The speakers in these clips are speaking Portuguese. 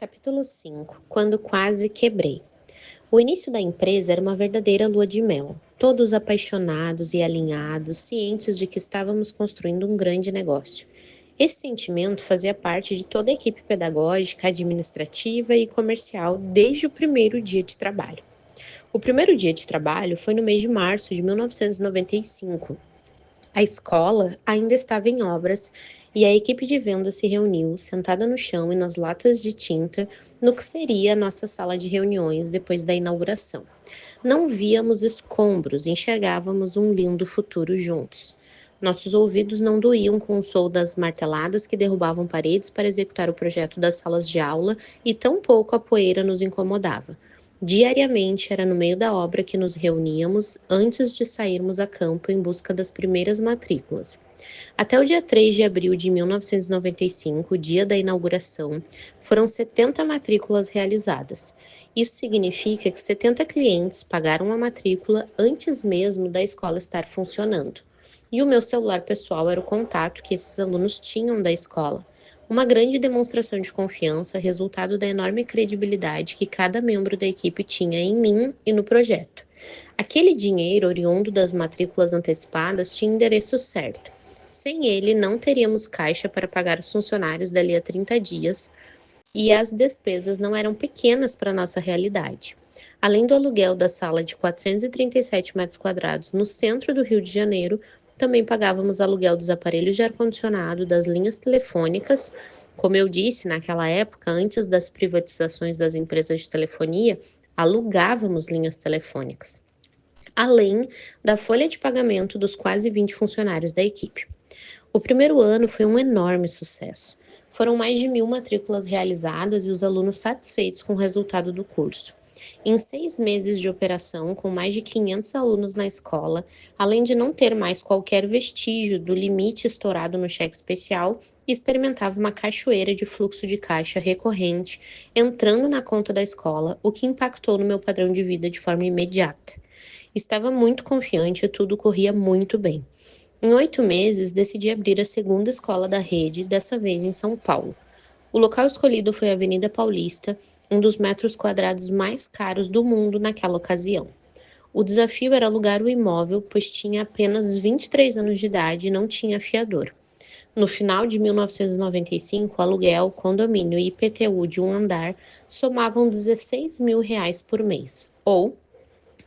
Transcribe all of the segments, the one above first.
Capítulo 5. Quando quase quebrei. O início da empresa era uma verdadeira lua de mel. Todos apaixonados e alinhados, cientes de que estávamos construindo um grande negócio. Esse sentimento fazia parte de toda a equipe pedagógica, administrativa e comercial desde o primeiro dia de trabalho. O primeiro dia de trabalho foi no mês de março de 1995. A escola ainda estava em obras e a equipe de venda se reuniu, sentada no chão e nas latas de tinta, no que seria a nossa sala de reuniões depois da inauguração. Não víamos escombros, enxergávamos um lindo futuro juntos. Nossos ouvidos não doíam com o som das marteladas que derrubavam paredes para executar o projeto das salas de aula e tampouco a poeira nos incomodava. Diariamente era no meio da obra que nos reuníamos antes de sairmos a campo em busca das primeiras matrículas. Até o dia 3 de abril de 1995, dia da inauguração, foram 70 matrículas realizadas. Isso significa que 70 clientes pagaram a matrícula antes mesmo da escola estar funcionando. E o meu celular pessoal era o contato que esses alunos tinham da escola. Uma grande demonstração de confiança, resultado da enorme credibilidade que cada membro da equipe tinha em mim e no projeto. Aquele dinheiro oriundo das matrículas antecipadas tinha endereço certo. Sem ele, não teríamos caixa para pagar os funcionários dali a 30 dias e as despesas não eram pequenas para a nossa realidade. Além do aluguel da sala de 437 metros quadrados no centro do Rio de Janeiro, também pagávamos aluguel dos aparelhos de ar-condicionado, das linhas telefônicas. Como eu disse, naquela época, antes das privatizações das empresas de telefonia, alugávamos linhas telefônicas, além da folha de pagamento dos quase 20 funcionários da equipe. O primeiro ano foi um enorme sucesso. Foram mais de 1.000 matrículas realizadas e os alunos satisfeitos com o resultado do curso. Em 6 meses de operação, com mais de 500 alunos na escola, além de não ter mais qualquer vestígio do limite estourado no cheque especial, experimentava uma cachoeira de fluxo de caixa recorrente entrando na conta da escola, o que impactou no meu padrão de vida de forma imediata. Estava muito confiante e tudo corria muito bem. Em 8 meses, decidi abrir a segunda escola da rede, dessa vez em São Paulo. O local escolhido foi a Avenida Paulista, um dos metros quadrados mais caros do mundo naquela ocasião. O desafio era alugar o imóvel, pois tinha apenas 23 anos de idade e não tinha fiador. No final de 1995, o aluguel, condomínio e IPTU de um andar somavam R$ 16.000 por mês, ou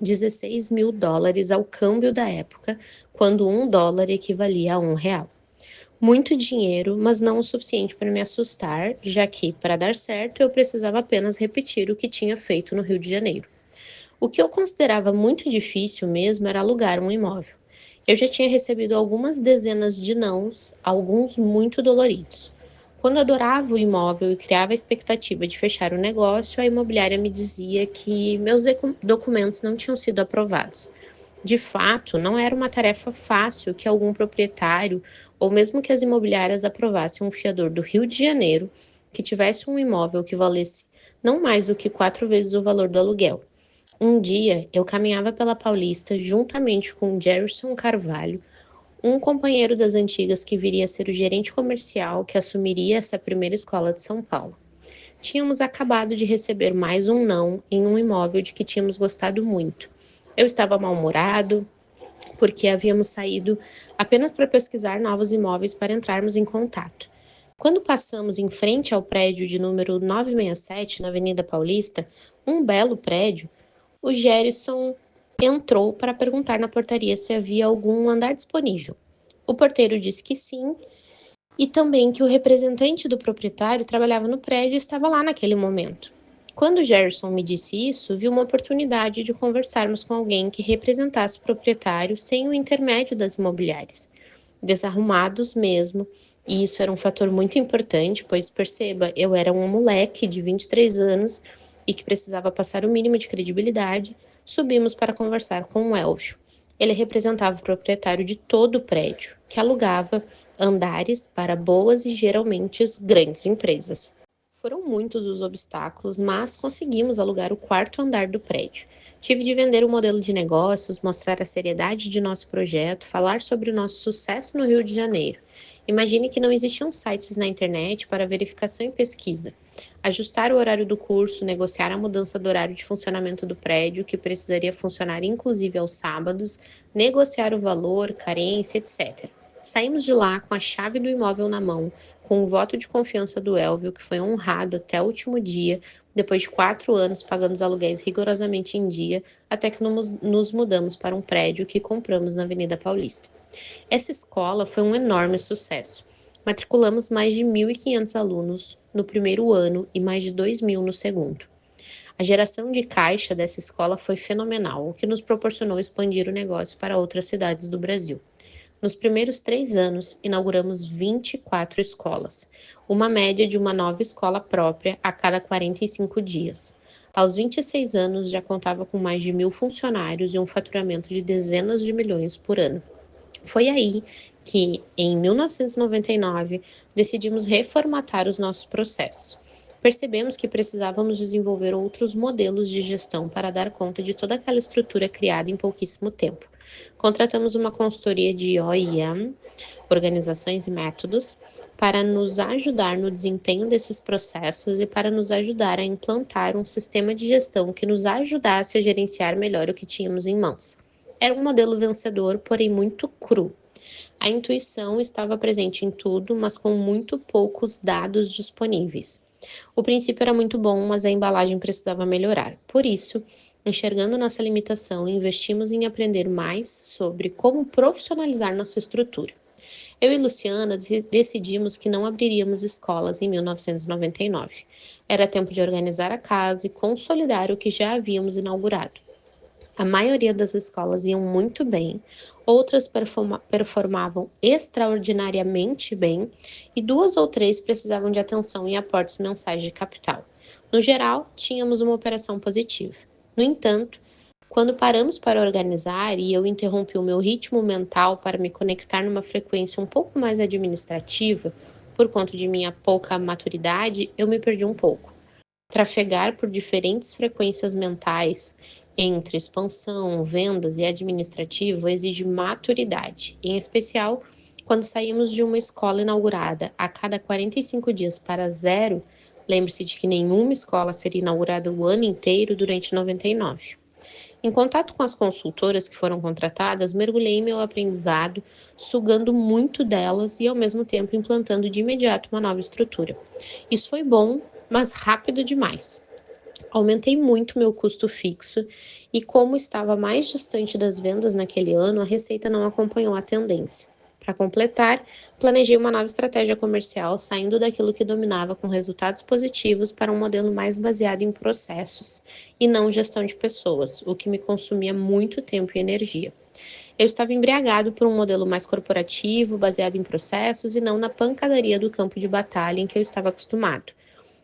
US$ 16.000 ao câmbio da época, quando US$ 1 equivalia a R$ 1. Muito dinheiro, mas não o suficiente para me assustar, já que, para dar certo, eu precisava apenas repetir o que tinha feito no Rio de Janeiro. O que eu considerava muito difícil mesmo era alugar um imóvel. Eu já tinha recebido algumas dezenas de nãos, alguns muito doloridos. Quando adorava o imóvel e criava a expectativa de fechar o negócio, a imobiliária me dizia que meus documentos não tinham sido aprovados. De fato, não era uma tarefa fácil que algum proprietário, ou mesmo que as imobiliárias aprovassem um fiador do Rio de Janeiro, que tivesse um imóvel que valesse não mais do que 4 vezes o valor do aluguel. Um dia, eu caminhava pela Paulista juntamente com Gerson Carvalho, um companheiro das antigas que viria a ser o gerente comercial que assumiria essa primeira escola de São Paulo. Tínhamos acabado de receber mais um não em um imóvel de que tínhamos gostado muito. Eu estava mal-humorado, porque havíamos saído apenas para pesquisar novos imóveis para entrarmos em contato. Quando passamos em frente ao prédio de número 967, na Avenida Paulista, um belo prédio, o Gerson entrou para perguntar na portaria se havia algum andar disponível. O porteiro disse que sim e também que o representante do proprietário trabalhava no prédio e estava lá naquele momento. Quando Gerson me disse isso, vi uma oportunidade de conversarmos com alguém que representasse o proprietário sem o intermédio das imobiliárias. Desarrumados mesmo, e isso era um fator muito importante, pois perceba, eu era um moleque de 23 anos e que precisava passar o mínimo de credibilidade, subimos para conversar com o Elvio. Ele representava o proprietário de todo o prédio, que alugava andares para boas e geralmente grandes empresas. Foram muitos os obstáculos, mas conseguimos alugar o quarto andar do prédio. Tive de vender o modelo de negócios, mostrar a seriedade de nosso projeto, falar sobre o nosso sucesso no Rio de Janeiro. Imagine que não existiam sites na internet para verificação e pesquisa. Ajustar o horário do curso, negociar a mudança do horário de funcionamento do prédio, que precisaria funcionar inclusive aos sábados, negociar o valor, carência, etc. Saímos de lá com a chave do imóvel na mão, com o voto de confiança do Elvio, que foi honrado até o último dia, depois de 4 anos pagando os aluguéis rigorosamente em dia, até que nos mudamos para um prédio que compramos na Avenida Paulista. Essa escola foi um enorme sucesso. Matriculamos mais de 1.500 alunos no primeiro ano e mais de 2.000 no segundo. A geração de caixa dessa escola foi fenomenal, o que nos proporcionou expandir o negócio para outras cidades do Brasil. Nos primeiros 3 anos, inauguramos 24 escolas, uma média de uma nova escola própria a cada 45 dias. Aos 26 anos, já contava com mais de 1.000 funcionários e um faturamento de dezenas de milhões por ano. Foi aí que, em 1999, decidimos reformatar os nossos processos. Percebemos que precisávamos desenvolver outros modelos de gestão para dar conta de toda aquela estrutura criada em pouquíssimo tempo. Contratamos uma consultoria de OEM, Organizações e Métodos, para nos ajudar no desempenho desses processos e para nos ajudar a implantar um sistema de gestão que nos ajudasse a gerenciar melhor o que tínhamos em mãos. Era um modelo vencedor, porém muito cru. A intuição estava presente em tudo, mas com muito poucos dados disponíveis. O princípio era muito bom, mas a embalagem precisava melhorar. Por isso, enxergando nossa limitação, investimos em aprender mais sobre como profissionalizar nossa estrutura. Eu e Luciana decidimos que não abriríamos escolas em 1999. Era tempo de organizar a casa e consolidar o que já havíamos inaugurado. A maioria das escolas iam muito bem, outras performavam extraordinariamente bem e 2 ou 3 precisavam de atenção e aportes mensais de capital. No geral, tínhamos uma operação positiva. No entanto, quando paramos para organizar e eu interrompi o meu ritmo mental para me conectar numa frequência um pouco mais administrativa, por conta de minha pouca maturidade, eu me perdi um pouco. Trafegar por diferentes frequências mentais entre expansão, vendas e administrativo exige maturidade, em especial quando saímos de uma escola inaugurada a cada 45 dias para zero. Lembre-se de que nenhuma escola seria inaugurada o ano inteiro durante 99. Em contato com as consultoras que foram contratadas, mergulhei em meu aprendizado, sugando muito delas e ao mesmo tempo implantando de imediato uma nova estrutura. Isso foi bom, mas rápido demais. Aumentei muito meu custo fixo e, como estava mais distante das vendas naquele ano, a receita não acompanhou a tendência. Para completar, planejei uma nova estratégia comercial, saindo daquilo que dominava com resultados positivos para um modelo mais baseado em processos e não gestão de pessoas, o que me consumia muito tempo e energia. Eu estava embriagado por um modelo mais corporativo, baseado em processos e não na pancadaria do campo de batalha em que eu estava acostumado.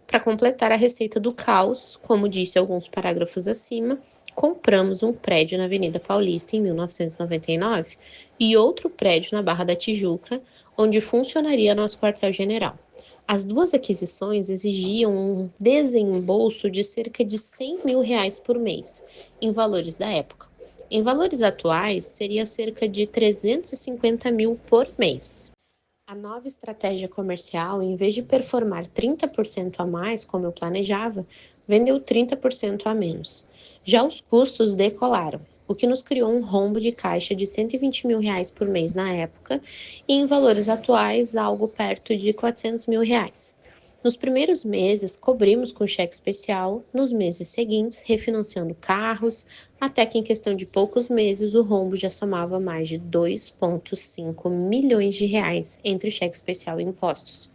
Para completar a receita do caos, como disse alguns parágrafos acima, compramos um prédio na Avenida Paulista em 1999 e outro prédio na Barra da Tijuca, onde funcionaria nosso quartel-general. As duas aquisições exigiam um desembolso de cerca de R$ 100.000 por mês, em valores da época. Em valores atuais, seria cerca de 350 mil por mês. A nova estratégia comercial, em vez de performar 30% a mais, como eu planejava, vendeu 30% a menos. Já os custos decolaram, o que nos criou um rombo de caixa de R$ 120.000 por mês na época e, em valores atuais, algo perto de R$ 400.000. Nos primeiros meses, cobrimos com cheque especial, nos meses seguintes, refinanciando carros, até que em questão de poucos meses o rombo já somava mais de 2,5 milhões de reais entre cheque especial e impostos.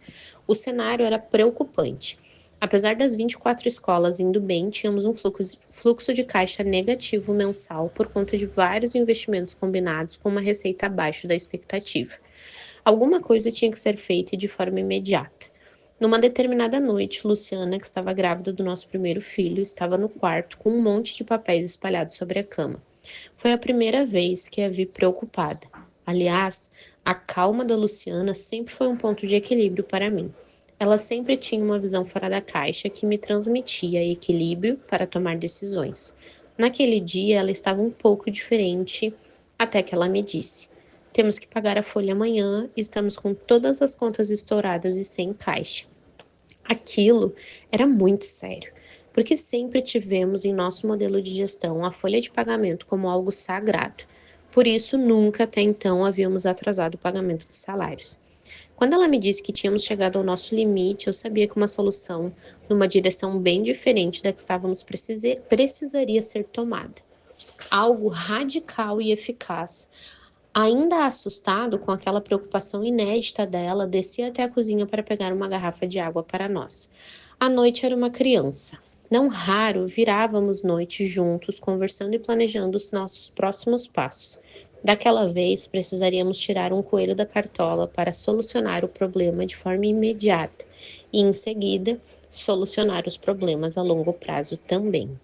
O cenário era preocupante. Apesar das 24 escolas indo bem, tínhamos um fluxo de caixa negativo mensal por conta de vários investimentos combinados com uma receita abaixo da expectativa. Alguma coisa tinha que ser feita de forma imediata. Numa determinada noite, Luciana, que estava grávida do nosso primeiro filho, estava no quarto com um monte de papéis espalhados sobre a cama. Foi a primeira vez que a vi preocupada. Aliás, a calma da Luciana sempre foi um ponto de equilíbrio para mim. Ela sempre tinha uma visão fora da caixa que me transmitia equilíbrio para tomar decisões. Naquele dia, ela estava um pouco diferente, até que ela me disse: Temos que pagar a folha amanhã, estamos com todas as contas estouradas e sem caixa. Aquilo era muito sério, porque sempre tivemos em nosso modelo de gestão a folha de pagamento como algo sagrado. Por isso, nunca até então havíamos atrasado o pagamento de salários. Quando ela me disse que tínhamos chegado ao nosso limite, eu sabia que uma solução numa direção bem diferente da que estávamos precisaria ser tomada. Algo radical e eficaz. Ainda assustado com aquela preocupação inédita dela, desci até a cozinha para pegar uma garrafa de água para nós. A noite era uma criança. Não raro, virávamos noite juntos, conversando e planejando os nossos próximos passos. Daquela vez, precisaríamos tirar um coelho da cartola para solucionar o problema de forma imediata e, em seguida, solucionar os problemas a longo prazo também.